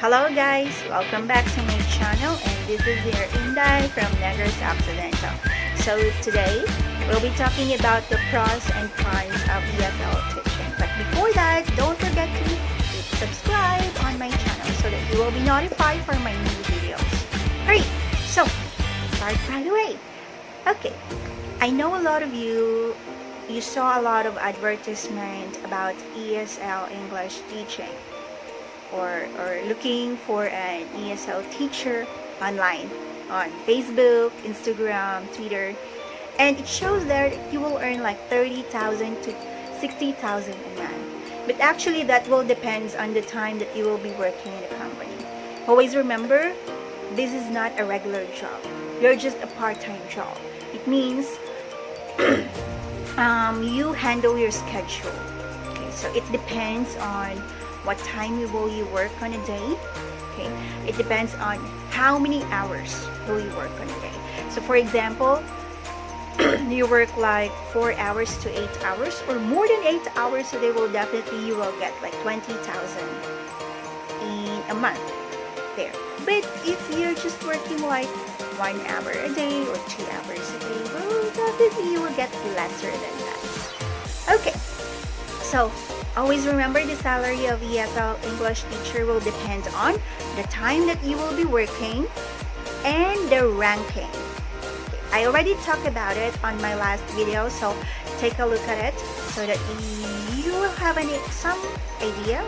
Hello guys, welcome back to my channel, and this is your Inday from Negros Occidental. So today, we'll be talking about the pros and cons of ESL teaching. But before that, don't forget to hit subscribe on my channel so that you will be notified for my new videos. Alright, so let's start right away. Okay, I know a lot of you saw a lot of advertisement about ESL English teaching. Or looking for an ESL teacher online on Facebook, Instagram, Twitter, and it shows there that you will earn like 30,000 to 60,000 a month. But actually that will depend on the time that you will be working in a company. Always remember, this is not a regular job. You're just a part-time job. It means you handle your schedule. Okay, so it depends on what time will you work on a day. Okay, it depends on how many hours will you work on a day. So for example, you work like 4 hours to 8 hours or more than 8 hours, so you will get like 20,000 in a month there. But if you're just working like 1 hour a day or 2 hours a day, well, definitely you will get lesser than that. Okay, so always remember, the salary of ESL English teacher will depend on the time that you will be working and the ranking. I already talked about it on my last video, so take a look at it so that you will have some idea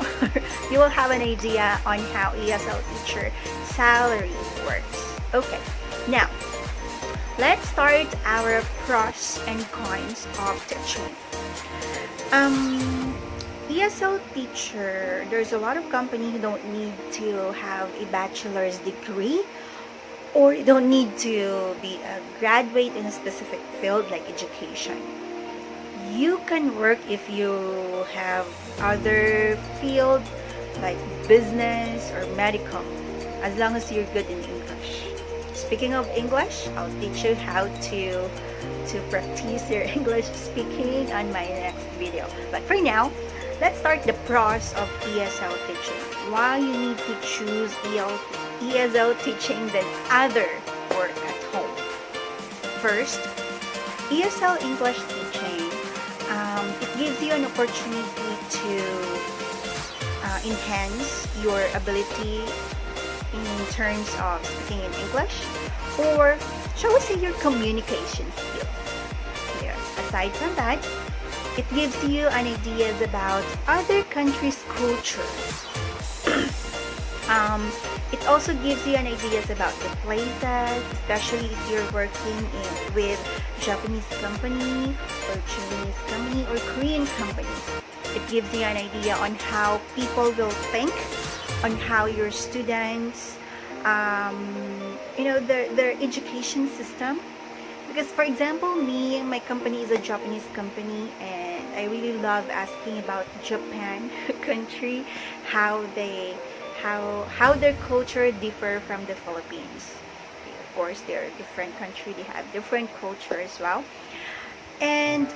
you will have an idea on how ESL teacher salary works. Okay, now let's start our pros and cons of teaching. ESL teacher, there's a lot of companies who don't need to have a bachelor's degree, or you don't need to be a graduate in a specific field like education. You can work if you have other field like business or medical, as long as you're good in English. Speaking of English, I'll teach you how to practice your English speaking on my next video. But for now, let's start the pros of ESL teaching. Why you need to choose ESL teaching than other work at home. First, ESL English teaching, it gives you an opportunity to enhance your ability in terms of speaking in English, or shall we say your communication skills. Aside from that, it gives you an ideas about other countries' cultures. It also gives you an ideas about the places, especially if you're working with Japanese company or Chinese company or Korean companies. It gives you an idea on how people will think, on how your students, their education system. Because for example, my company is a Japanese company, and I really love asking about Japan country, how their culture differ from the Philippines. Of course, they're a different country, they have different culture as well. And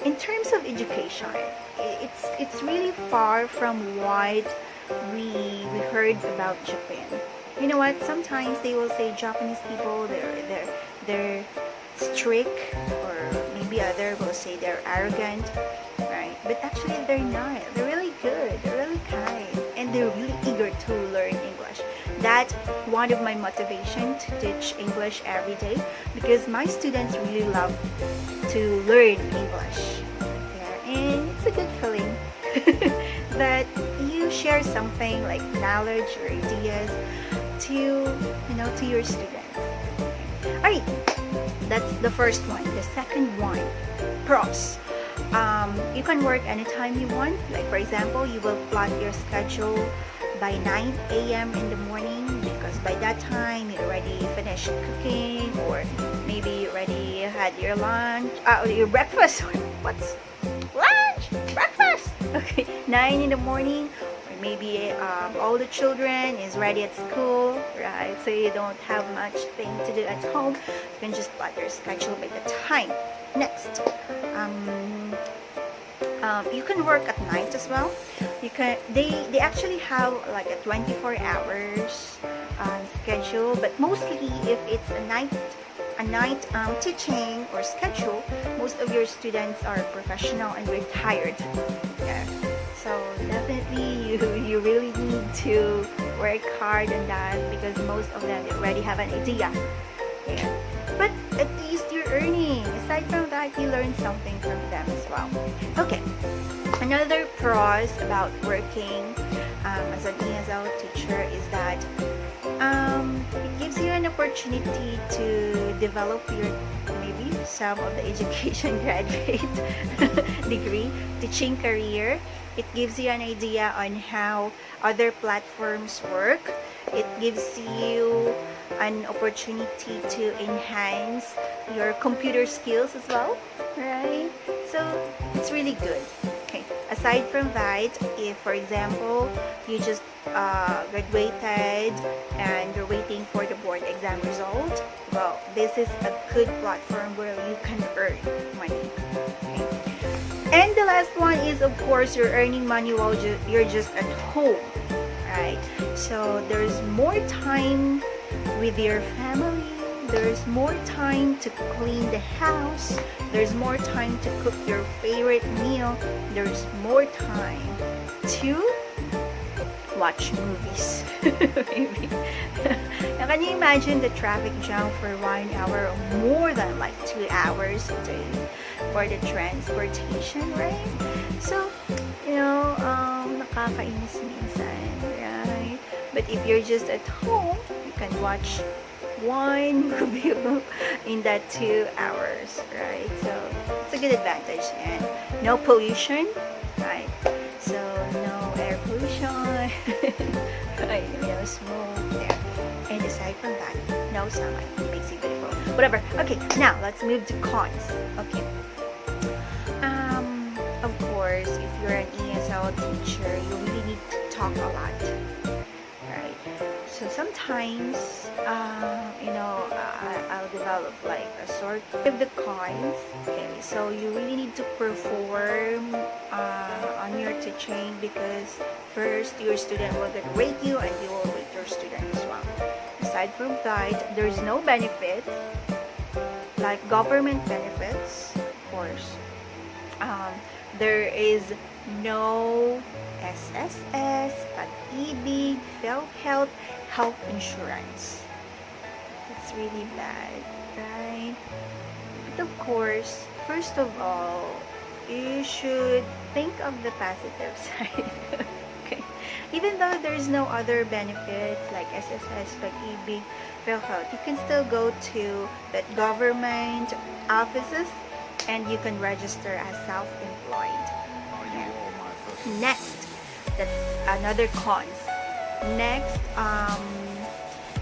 in terms of education, it's really far from what we heard about Japan. You know what? Sometimes they will say Japanese people they're strict, or maybe other will say they're arrogant, right? But actually they're not. They're really good. They're really kind, and they're really eager to learn English. That's one of my motivation to teach English every day, because my students really love to learn English. Yeah, and it's a good feeling that you share something like knowledge or ideas to your students. Alright, that's the first one. The second one, pros. You can work anytime you want. Like for example, you will plot your schedule by 9 a.m. in the morning, because by that time you already finished cooking, or maybe you already had your lunch, your breakfast. What's lunch? Breakfast. Okay, 9 in the morning. Maybe all the children is ready at school, right? So you don't have much thing to do at home. You can just plot your schedule by the time. Next, You can work at night as well. You can. They actually have like a 24 hours schedule, but mostly if it's a night teaching or schedule, most of your students are professional and retired. Yeah. So definitely you really need to work hard on that because most of them already have an idea. Yeah. But at least you're earning. Aside from that, you learn something from them as well. Okay. Another pros about working as an ESL teacher is that it gives you an opportunity to develop your maybe some of the education graduate degree teaching career. It gives you an idea on how other platforms work. It gives you an opportunity to enhance your computer skills as well, right? So it's really good. Okay. Aside from that, if for example you just graduated and you're waiting for the board exam result, well, this is a good platform where you can earn money. Okay. And the last one is, of course, you're earning money while you're just at home, right? So there's more time with your family. There's more time to clean the house. There's more time to cook your favorite meal. There's more time to watch movies. Maybe. Now, can you imagine the traffic jam for 1 hour or more than like 2 hours a day for the transportation, right? So, nakakainis minsan, right? But if you're just at home, you can watch one movie in that 2 hours, right? So it's a good advantage. And no pollution, right? So no air pollution, right? No smoke there. And aside from that, no sunlight. It makes it beautiful. Whatever. Okay, now let's move to cons. Okay. Of course, if you're an ESL teacher, you really need to talk a lot, right? So sometimes, I'll develop like a sort of the cons. Okay, so you really need to perform on your teaching because first your student will get rate you and you will rate your student as well. Aside from that, there's no benefits like government benefits, of course. There is no SSS, pag-ibig, PhilHealth, health insurance. It's really bad, right? But of course, first of all, you should think of the positive side. Okay. Even though there's no other benefits like SSS, pag-ibig, PhilHealth, you can still go to that government offices and you can register as self-employed. Yeah. Next, that's another cons. Next,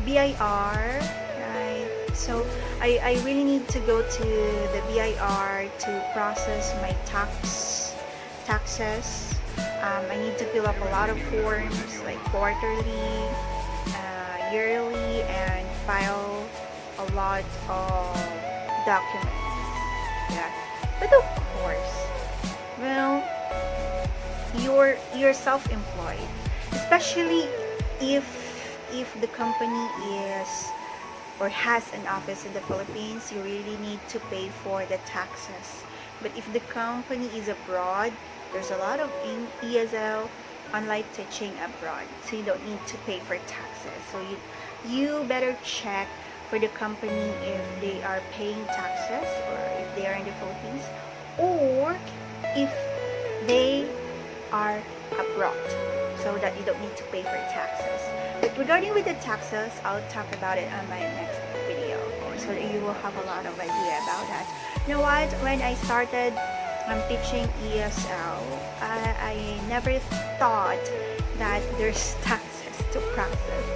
BIR, right? So I really need to go to the BIR to process my taxes. I need to fill up a lot of forms like quarterly, yearly, and file a lot of documents. Yeah. But of course, well, you're self-employed, especially if the company is or has an office in the Philippines, you really need to pay for the taxes. But if the company is abroad, there's a lot of ESL online teaching abroad, so you don't need to pay for taxes. So you better check for the company if they are paying taxes or if they are in the Philippines or if they are abroad, so that you don't need to pay for taxes. But regarding with the taxes, I'll talk about it on my next video, so that you will have a lot of idea about that. You know what? When I started teaching ESL, I never thought that there's taxes to process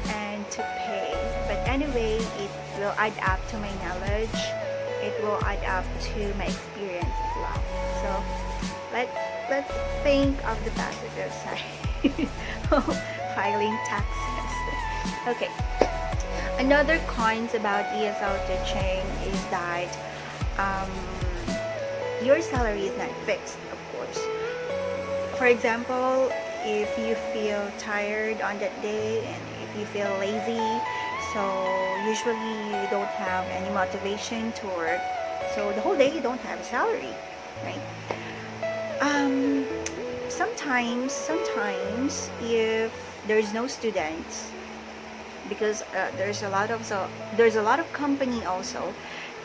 and to pay. But anyway, it will add up to my knowledge. It will add up to my experience as well. So let's think of the positive side of filing taxes. Okay. Another cons about ESL teaching is that your salary is not fixed, of course. For example, if you feel tired on that day and if you feel lazy, so usually you don't have any motivation to work, so the whole day you don't have a salary, right? Sometimes if there's no students, because there's a lot of company also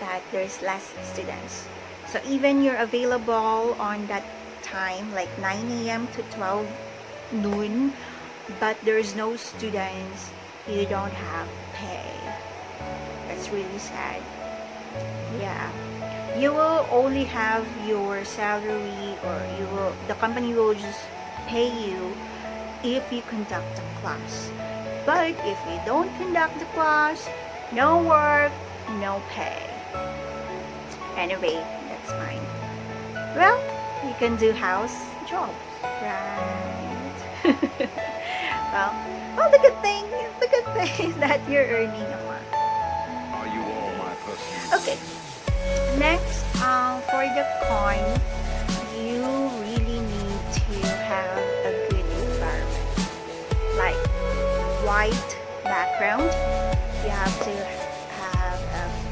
that there's less students, so even you're available on that time like 9 a.m. to 12 noon, but there's no students, you don't have pay. That's really sad. Yeah, you will only have your salary, or the company will just pay you if you conduct a class. But if you don't conduct the class, no work, no pay. Anyway, that's fine. Well, you can do house jobs, right? well, the good thing is that you're earning a lot. Are you all my person? Okay. Next, for the coins, you really need to have a good environment, like white background. You have to have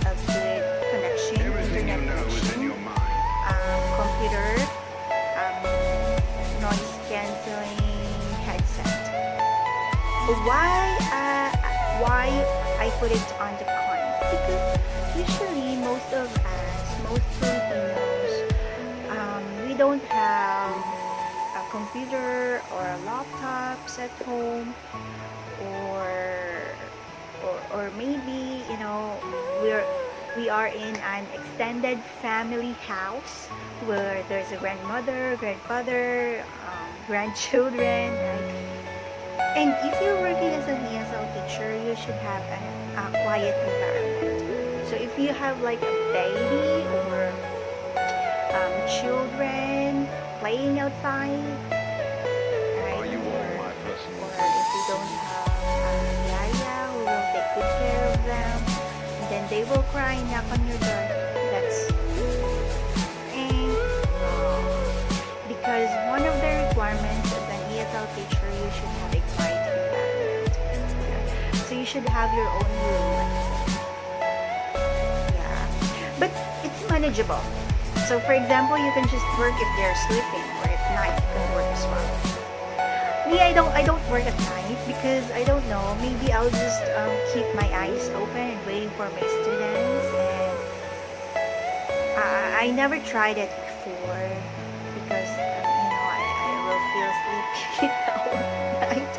a good connection, Everything you internet know is in connection, your mind. computer, noise cancelling headset. Why I put it on the coins? Because usually most Filipinos, we don't have a computer or laptops at home, or maybe we are in an extended family house where there's a grandmother, grandfather, grandchildren, right? And if you're working as an ESL teacher, you should have a quiet environment. So if you have like a baby or children playing outside, right? Are you all my person? Or if you don't have yaya who will take good care of them, and then they will cry and knock on your door. That's because one of the requirements as an ESL teacher, you should have a quiet environment. Yeah. So you should have your own room. Yeah, but it's manageable. So for example, you can just work if they're sleeping, or at night you can work as well. Me, I don't work at night because I don't know. Maybe I'll just keep my eyes open and waiting for my students. And I never tried it before because I will feel sleepy all night,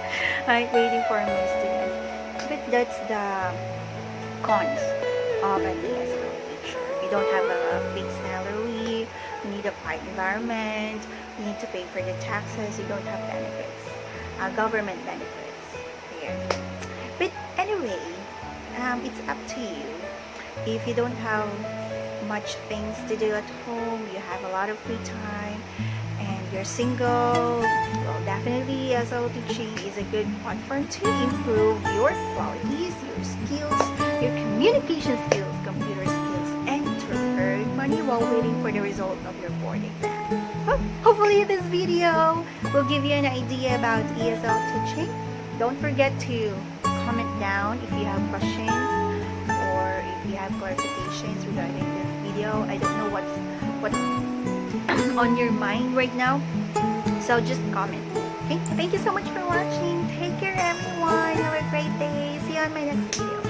right, waiting for my students. But that's the cons of an ESL teacher. You don't have a fixed salary. You need a quiet environment. You need to pay for the taxes. You don't have benefits. Government benefits here. But anyway, it's up to you. If you don't have much things to do at home, you have a lot of free time, and you're single, well, definitely ESL teaching is a good platform to improve your qualities, your skills, your communication skills, computer skills, and to earn money while waiting for the result of your board exam. Well, hopefully this video will give you an idea about ESL teaching. Don't forget to comment down if you have questions or if you have clarifications regarding this video. I don't know what's on your mind right now, so just comment. Okay, thank you so much for watching. Take care everyone. Have a great day. See you on my next video.